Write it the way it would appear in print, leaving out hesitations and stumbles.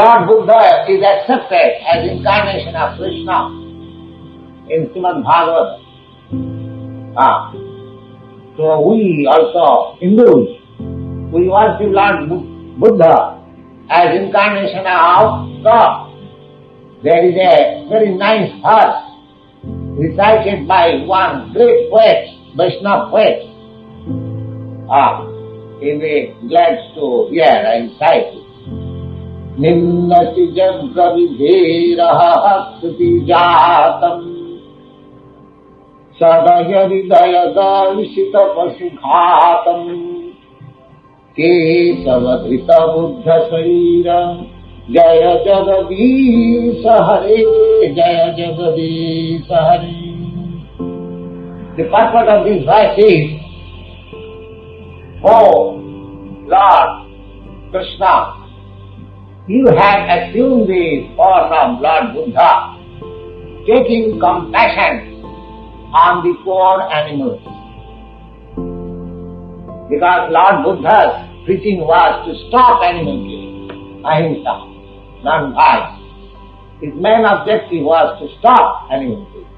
Lord Buddha is accepted as incarnation of Krishna in Srimad Bhagavatam. So we also, Hindus, we worship Lord Buddha as incarnation of God. There is a very nice verse recited by one great poet, Vaishnava poet. You'll be glad to hear and recite it. Ninnati jantra vidheraha kruti jatam sadaya hridaya dalishita pasukhatam kesavadhrita buddha sarira jaya jagadisa hare jaya jagadisa hare. The purpose of this verse is, oh Lord Krishna, you have assumed the form of Lord Buddha, taking compassion on the poor animals. Because Lord Buddha's preaching was to stop animal killing, ahimsa, non-violence. His main objective was to stop animal killing.